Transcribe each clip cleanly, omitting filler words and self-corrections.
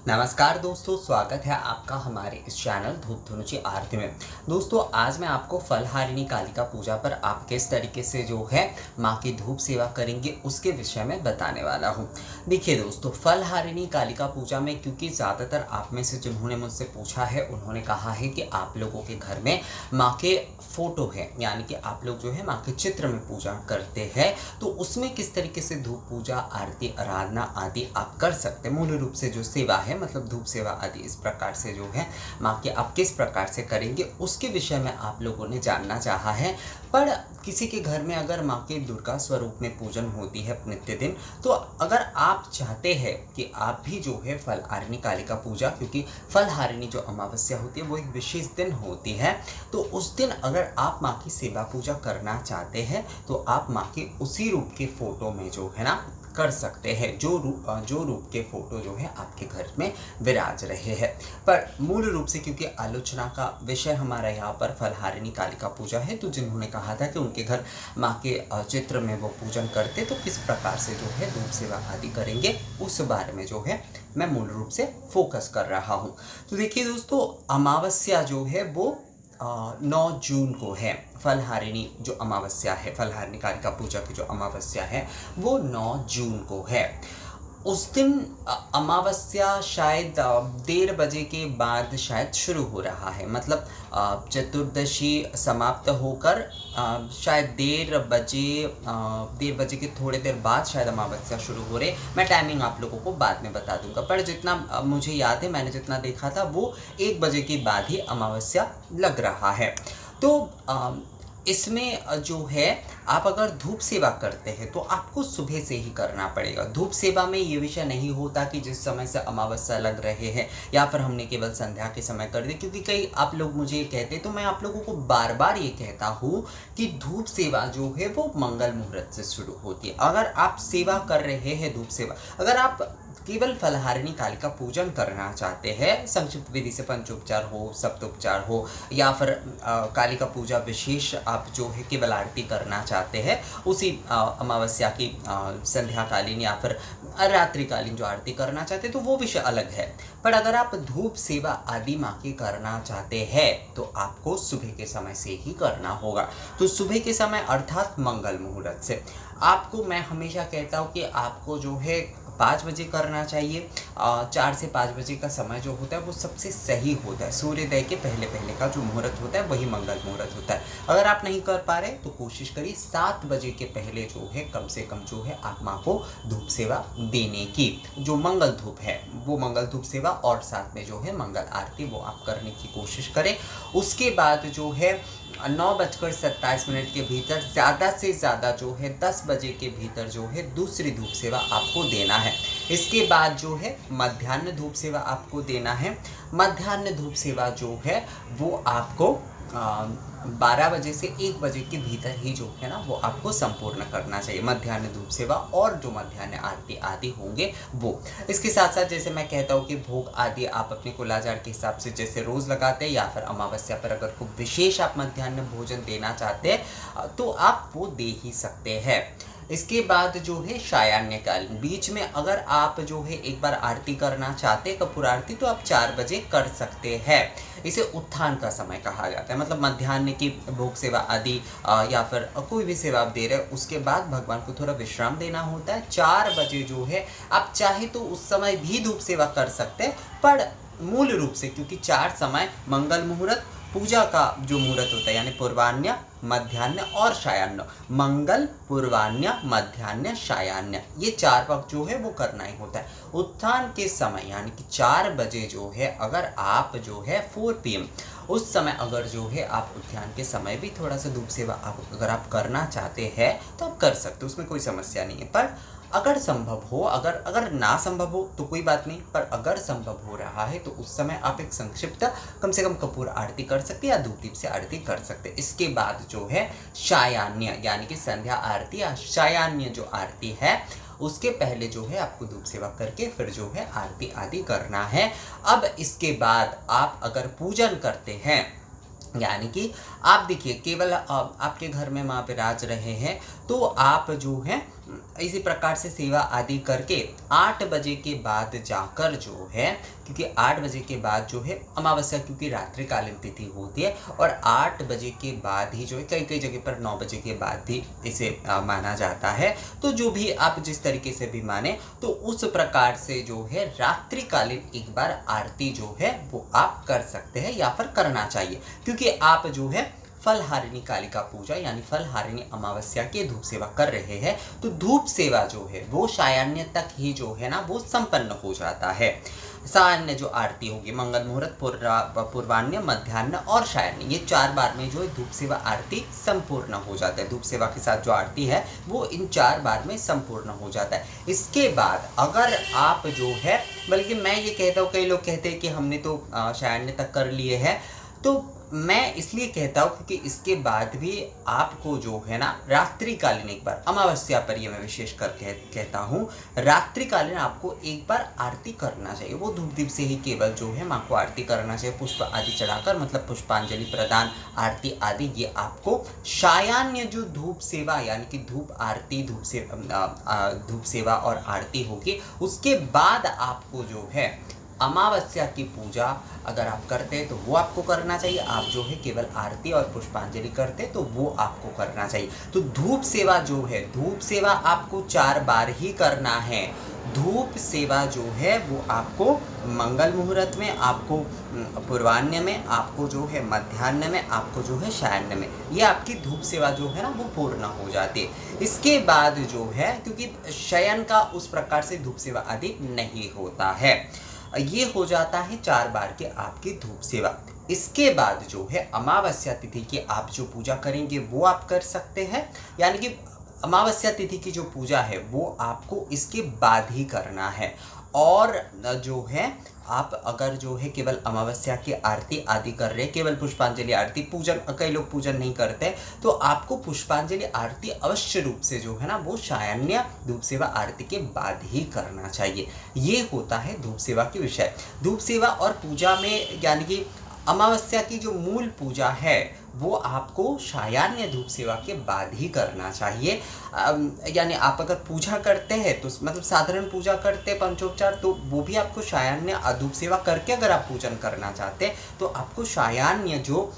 नमस्कार दोस्तों, स्वागत है आपका हमारे इस चैनल धूप धुनुची आरती में। दोस्तों, आज मैं आपको फलहारिणी कालिका पूजा पर आप किस तरीके से जो है माँ की धूप सेवा करेंगे उसके विषय में बताने वाला हूँ। देखिए दोस्तों, फलहारिणी कालिका पूजा में क्योंकि ज़्यादातर आप में से जिन्होंने मुझसे पूछा है उन्होंने कहा है कि आप लोगों के घर में माँ के फोटो है, यानी कि आप लोग जो है माँ के चित्र में पूजा करते हैं, तो उसमें किस तरीके से धूप पूजा, आरती, आराधना आदि आप कर सकते हैं। मूल रूप से जो सेवा है मतलब धूप सेवा आदि इस प्रकार से जो है माँ के आप किस प्रकार से करेंगे उसके विषय में आप लोगों ने जानना चाहा है। पर किसी के घर में अगर माँ के दुर्गा स्वरूप में पूजन होती है नित्य दिन, तो अगर आप चाहते हैं कि आप भी जो है फलहारिणी कालिका पूजा, क्योंकि फलहारिणी जो अमावस्या होती है वो एक विशेष दिन होती है, तो उस दिन अगर आप माँ की सेवा पूजा करना चाहते हैं तो आप माँ के उसी रूप के फोटो में जो है ना कर सकते हैं, जो रूप के फोटो जो है आपके घर में विराज रहे हैं। पर मूल रूप से क्योंकि आलोचना का विषय हमारा यहाँ पर फलहारिणी कालिका पूजा है, तो जिन्होंने कहा था कि उनके घर माँ के चित्र में वो पूजन करते, तो किस प्रकार से जो है धूप सेवा आदि करेंगे उस बारे में जो है मैं मूल रूप से फोकस कर रहा हूँ। तो देखिए दोस्तों, अमावस्या जो है वो 9 जून को है। फलहारिणी जो अमावस्या है, फलहारिणी कालिका पूजा की जो अमावस्या है वो 9 जून को है। उस दिन अमावस्या शायद 1:30 बजे के बाद शायद शुरू हो रहा है, मतलब चतुर्दशी समाप्त होकर शायद 1:30 बजे के थोड़ी देर बाद शायद अमावस्या शुरू हो रही। मैं टाइमिंग आप लोगों को बाद में बता दूंगा, पर जितना मुझे याद है, मैंने जितना देखा था वो 1 बजे के बाद ही अमावस्या लग रहा है। तो इसमें जो है आप अगर धूप सेवा करते हैं तो आपको सुबह से ही करना पड़ेगा। धूप सेवा में ये विषय नहीं होता कि जिस समय से अमावस्या लग रहे हैं या फिर हमने केवल संध्या के समय कर दिया, क्योंकि कई आप लोग मुझे कहते, तो मैं आप लोगों को बार बार ये कहता हूँ कि धूप सेवा जो है वो मंगल मुहूर्त से शुरू होती है। अगर आप सेवा कर रहे हैं धूप सेवा, अगर आप केवल फलहारिणी कालिका पूजन करना चाहते हैं, संक्षिप्त विधि से पंचोपचार हो, सप्तोपचार हो, या फिर कालिका पूजा विशेष आप जो है केवल आरती करना चाहते हैं उसी अमावस्या की संध्याकालीन या फिर रात्रिकालीन जो आरती करना चाहते हैं, तो वो विषय अलग है। पर अगर आप धूप सेवा आदि माँ की करना चाहते हैं तो आपको सुबह के समय से ही करना होगा। तो सुबह के समय अर्थात मंगल मुहूर्त से आपको, मैं हमेशा कहता हूँ कि आपको जो है 5 बजे करना चाहिए। 4 से 5 बजे का समय जो होता है वो सबसे सही होता है। सूर्योदय के पहले पहले का जो मुहूर्त होता है वही मंगल मुहूर्त होता है। अगर आप नहीं कर पा रहे तो कोशिश करिए 7 बजे के पहले जो है कम से कम जो है आप माँ को धूप सेवा देने की, जो मंगल धूप है वो मंगल धूप सेवा, और साथ में जो है मंगल आरती वो आप करने की कोशिश करें। उसके बाद जो है 9:27 के भीतर, ज़्यादा से ज़्यादा जो है 10 बजे के भीतर जो है दूसरी धूप सेवा आपको देना है। इसके बाद जो है मध्याह्न धूप सेवा आपको देना है। मध्याह्न धूप सेवा जो है वो आपको 12 बजे से 1 बजे के भीतर ही जो है ना वो आपको संपूर्ण करना चाहिए, मध्याह्न धूप सेवा और जो मध्याह्न आरती आदि होंगे वो। इसके साथ साथ जैसे मैं कहता हूँ कि भोग आदि आप अपने कुलाचार के हिसाब से जैसे रोज़ लगाते हैं, या फिर अमावस्या पर अगर कोई विशेष आप मध्याह्न भोजन देना चाहते हैं तो आप वो दे ही सकते हैं। इसके बाद जो है सायाह्न कालीन, बीच में अगर आप जो है एक बार आरती करना चाहते हैं कपूर आरती, तो आप 4 बजे कर सकते हैं। इसे उत्थान का समय कहा जाता है, मतलब मध्याह्न की भोग सेवा आदि या फिर कोई भी सेवा आप दे रहे हैं उसके बाद भगवान को थोड़ा विश्राम देना होता है। 4 बजे जो है आप चाहे तो उस समय भी धूप सेवा कर सकते हैं, पर मूल रूप से क्योंकि 4 समय मंगल मुहूर्त पूजा का जो मुहूर्त होता है, यानी पूर्वाह्न, मध्याह्न और सायाह्न, मंगल, पूर्वाह्न, मध्याह्न, सायाह्न, ये 4 वक्त जो है वो करना ही होता है। उत्थान के समय यानी कि 4 बजे जो है अगर आप जो है 4 PM उस समय अगर जो है आप उत्थान के समय भी थोड़ा सा धूप सेवा अगर आप करना चाहते हैं तो आप कर सकते हो, उसमें कोई समस्या नहीं है। पर अगर संभव हो, अगर ना संभव हो तो कोई बात नहीं, पर अगर संभव हो रहा है तो उस समय आप एक संक्षिप्त कम से कम कपूर आरती कर सकते हैं या धूप दीप से आरती कर सकते हैं। इसके बाद जो है सायाह्न यानी कि संध्या आरती या सायाह्न जो आरती है उसके पहले जो है आपको धूप सेवा करके फिर जो है आरती आदि करना है। अब इसके बाद आप अगर पूजन करते हैं, यानी कि आप देखिए केवल आपके घर में माँ विराज रहे हैं, तो आप जो है इसी प्रकार से सेवा आदि करके 8 बजे के बाद जाकर जो है, क्योंकि 8 बजे के बाद जो है अमावस्या, क्योंकि रात्रिकालीन तिथि होती है और 8 बजे के बाद ही जो है, कई कई जगह पर 9 बजे के बाद भी इसे माना जाता है। तो जो भी आप जिस तरीके से भी माने, तो उस प्रकार से जो है रात्रिकालीन एक बार आरती जो है वो आप कर सकते हैं या फिर करना चाहिए, क्योंकि आप जो है फलहारिणी कालिका पूजा यानी फलहारिणी अमावस्या की धूप सेवा कर रहे हैं। तो धूप सेवा जो है वो सायाह्न तक ही जो है ना वो संपन्न हो जाता है। सायाह्न जो आरती होगी, मंगल मुहूर्त, पूर्वाह्न, मध्याह्न और सायाह्न, ये 4 बार में जो है धूप सेवा आरती संपूर्ण हो जाता है। धूप सेवा के साथ जो आरती है वो इन 4 बार में संपूर्ण हो जाता है। इसके बाद अगर आप जो है, बल्कि मैं ये कहता हूँ, कई लोग कहते हैं कि हमने तो सायाह्न तक कर लिए हैं, तो मैं इसलिए कहता हूँ क्योंकि इसके बाद भी आपको जो है ना रात्रिकालीन एक बार, अमावस्या पर ये मैं विशेष कर कहता हूँ, रात्रिकालीन आपको एक बार आरती करना चाहिए। वो धूप दीप से ही केवल जो है माँ को आरती करना चाहिए, पुष्प आदि चढ़ाकर, मतलब पुष्पांजलि प्रदान, आरती आदि, ये आपको सायाह्न जो धूप सेवा यानी कि धूप आरती, धूप सेवा और आरती होगी, उसके बाद आपको जो है अमावस्या की पूजा अगर आप करते हैं तो वो आपको करना चाहिए। आप जो है केवल आरती और पुष्पांजलि करते हैं तो वो आपको करना चाहिए। तो धूप सेवा जो है, धूप सेवा आपको 4 बार ही करना है। धूप सेवा जो है वो आपको मंगल मुहूर्त में, आपको पूर्वाह्न में, आपको जो है मध्याह्न में, आपको जो है सायाह्न में, ये आपकी धूप सेवा जो है ना वो पूर्ण हो जाती है। इसके बाद जो है, क्योंकि शयन का उस प्रकार से धूप सेवा आदि नहीं होता है, ये हो जाता है 4 बार के आपकी धूप सेवा। इसके बाद जो है अमावस्या तिथि की आप जो पूजा करेंगे वो आप कर सकते हैं, यानी कि अमावस्या तिथि की जो पूजा है वो आपको इसके बाद ही करना है। और जो है आप अगर जो है केवल अमावस्या की आरती आदि कर रहे हैं, केवल पुष्पांजलि आरती, पूजन, कई लोग पूजन नहीं करते, तो आपको पुष्पांजलि आरती अवश्य रूप से जो है ना वो सायाह्न धूप सेवा आरती के बाद ही करना चाहिए। ये होता है धूप सेवा के विषय। धूप सेवा और पूजा में, यानी कि अमावस्या की जो मूल पूजा है वो आपको सायाह्न धूप सेवा के बाद ही करना चाहिए। यानी आप अगर पूजा करते हैं तो मतलब साधारण पूजा करते हैं पंचोपचार, तो वो भी आपको सायाह्न धूप सेवा करके अगर आप पूजन करना चाहते हैं तो आपको सायाह्न जो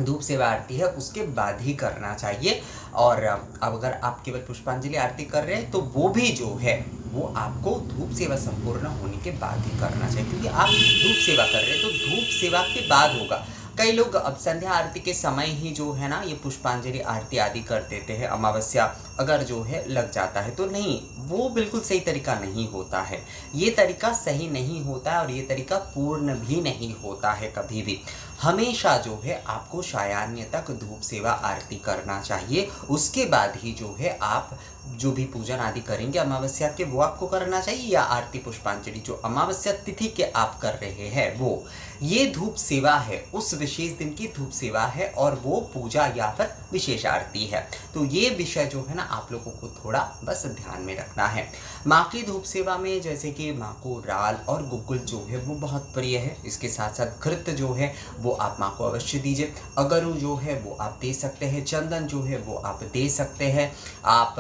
धूप सेवा आरती है उसके बाद ही करना चाहिए। और अब अगर आप केवल पुष्पांजलि आरती कर रहे हैं तो वो भी जो है वो आपको धूप सेवा संपूर्ण होने के बाद ही करना चाहिए, क्योंकि आप धूप सेवा कर रहे हैं तो धूप सेवा के बाद होगा। कई लोग अब संध्या आरती के समय ही जो है ना ये पुष्पांजलि आरती आदि कर देते हैं, अमावस्या अगर जो है लग जाता है तो नहीं, वो बिल्कुल सही तरीका नहीं होता है। ये तरीका सही नहीं होता है और ये तरीका पूर्ण भी नहीं होता है कभी भी। हमेशा जो है आपको सायाह्न तक धूप सेवा आरती करना चाहिए, उसके बाद ही जो है आप जो भी पूजन आदि करेंगे अमावस्या के वो आपको करना चाहिए, या आरती पुष्पांजलि जो अमावस्या तिथि के आप कर रहे हैं वो, ये धूप सेवा है, उस विशेष दिन की धूप सेवा है और वो पूजा या फिर विशेष आरती है। तो ये विषय जो है ना आप लोगों को थोड़ा बस ध्यान में रखना है। माँ की धूप सेवा में जैसे कि माँ को राल और गुग्गुल जो है वो बहुत प्रिय है, इसके साथ साथ घृत जो है वो आप माँ को अवश्य दीजिए, अगरू जो है वो आप दे सकते हैं, चंदन जो है वो आप दे सकते हैं, आप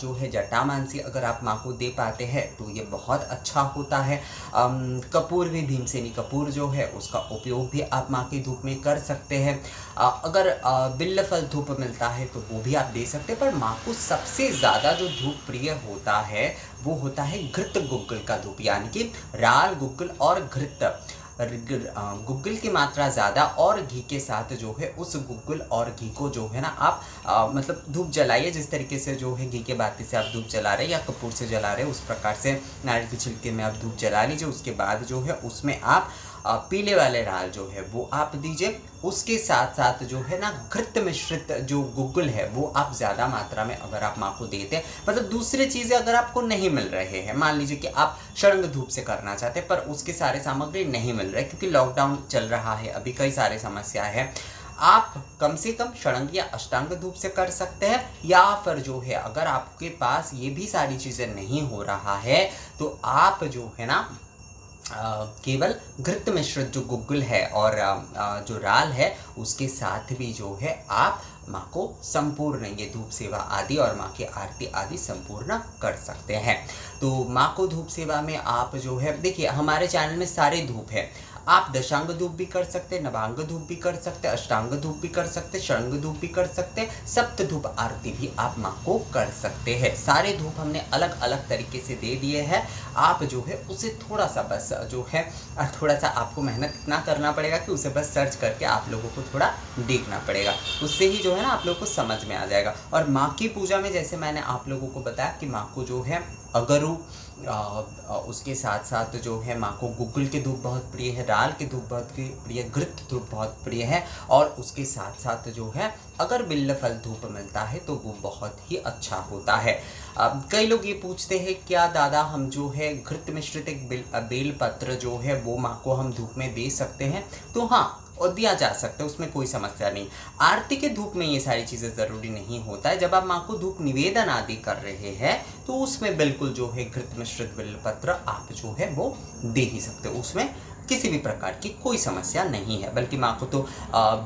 जो है जटामांसी अगर आप माँ को दे पाते हैं तो ये बहुत अच्छा होता है। कपूर भी, भीमसेनी कपूर जो है उसका उपयोग भी आप माँ की धूप में कर सकते हैं। अगर बिल्व फल धूप मिलता है तो वो भी आप दे सकते हैं, पर माँ को सबसे ज़्यादा जो धूप प्रिय होता है वो होता है घृत गुग्गुल का धूप, यानी कि राल, गुग्गुल और घृत। गुग्गुल की मात्रा ज़्यादा और घी के साथ जो है उस गुग्गुल और घी को जो है ना आप मतलब धूप जलाइए, जिस तरीके से जो है घी के बाती से आप धूप जला रहे हैं या कपूर से जला रहे हैं उस प्रकार से नारियल के छिलके में आप धूप जला लीजिए। उसके बाद जो है उसमें आप पीले वाले राल जो है वो आप दीजिए, उसके साथ साथ जो है ना घृत मिश्रित जो गुग्गुल है वो आप ज़्यादा मात्रा में अगर आप माँ को देते हैं, मतलब दूसरी चीज़ें अगर आपको नहीं मिल रहे हैं, मान लीजिए कि आप शरंग धूप से करना चाहते हैं पर उसके सारे सामग्री नहीं मिल रहे क्योंकि लॉकडाउन चल रहा है, अभी कई सारे समस्याएं हैं, आप कम से कम षडंग या अष्टांग धूप से कर सकते हैं। या फिर जो है अगर आपके पास ये भी सारी चीज़ें नहीं हो रहा है तो आप जो है ना केवल घृत मिश्रित जो गुग्गुल है और जो राल है उसके साथ भी जो है आप माँ को संपूर्ण ये धूप सेवा आदि और माँ की आरती आदि संपूर्ण कर सकते हैं। तो माँ को धूप सेवा में आप जो है देखिए हमारे चैनल में सारे धूप है, आप दशांग धूप भी कर सकते, नवांग धूप भी कर सकते, अष्टांग धूप भी कर सकते, षडंग धूप भी कर सकते, सप्त धूप आरती भी आप माँ को कर सकते हैं। सारे धूप हमने अलग अलग तरीके से दे दिए हैं। आप जो है उसे थोड़ा सा बस जो है थोड़ा सा आपको मेहनत इतना करना पड़ेगा कि उसे बस सर्च करके आप लोगों को थोड़ा देखना पड़ेगा, उससे ही जो है ना आप लोगों को समझ में आ जाएगा। और माँ की पूजा में जैसे मैंने आप लोगों को बताया कि माँ को जो है अगरू उसके साथ साथ जो है माँ को गुग्गुल के धूप बहुत प्रिय है, राल के धूप बहुत प्रिय, घृत धूप बहुत प्रिय है, और उसके साथ साथ जो है अगर बिल्व फल धूप मिलता है तो वो बहुत ही अच्छा होता है। अब कई लोग ये पूछते हैं क्या दादा हम जो है घृत मिश्रित एक बेल पत्र जो है वो माँ को हम धूप में दे सकते हैं? तो हाँ, और दिया जा सकता है, उसमें कोई समस्या नहीं। आरती के धूप में ये सारी चीज़ें ज़रूरी नहीं होता है। जब आप माँ को धूप निवेदन आदि कर रहे हैं तो उसमें बिल्कुल जो है घृत मिश्रित बिल्वपत्र आप जो है वो दे ही सकते हो, उसमें किसी भी प्रकार की कोई समस्या नहीं है। बल्कि माँ को तो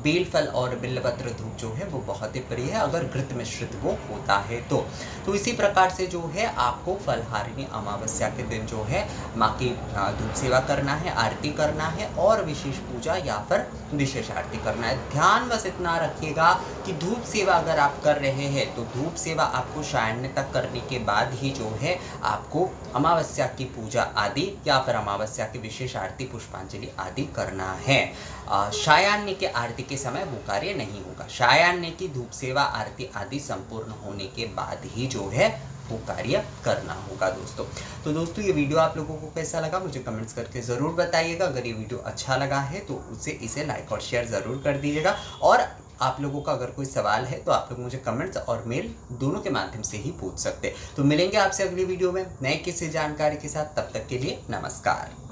बेल फल और बिल्वपत्र धूप जो है वो बहुत ही प्रिय है अगर घृत मिश्रित वो होता है तो इसी प्रकार से जो है आपको फलहारिणी अमावस्या के दिन जो है माँ की धूप सेवा करना है, आरती करना है और विशेष पूजा या फिर विशेष आरती करना है। ध्यान बस इतना रखिएगा कि धूप सेवा अगर आप कर रहे हैं तो धूप सेवा आपको सायं तक करने के बाद ही जो है आपको अमावस्या की पूजा आदि या फिर अमावस्या की विशेष आरती पुष्पांजलि आदि करना है। सायान्य के आरती के समय वो कार्य नहीं होगा। सायान्य की धूप सेवा आरती आदि संपूर्ण होने के बाद ही जो है वो कार्य करना होगा दोस्तों। तो दोस्तों ये वीडियो आप लोगों को कैसा लगा मुझे कमेंट्स करके ज़रूर बताइएगा। अगर ये वीडियो अच्छा लगा है तो इसे लाइक और शेयर ज़रूर कर दीजिएगा। और आप लोगों का अगर कोई सवाल है तो आप लोग मुझे कमेंट्स और मेल दोनों के माध्यम से ही पूछ सकते हैं। तो मिलेंगे आपसे अगली वीडियो में नए किसी जानकारी के साथ, तब तक के लिए नमस्कार।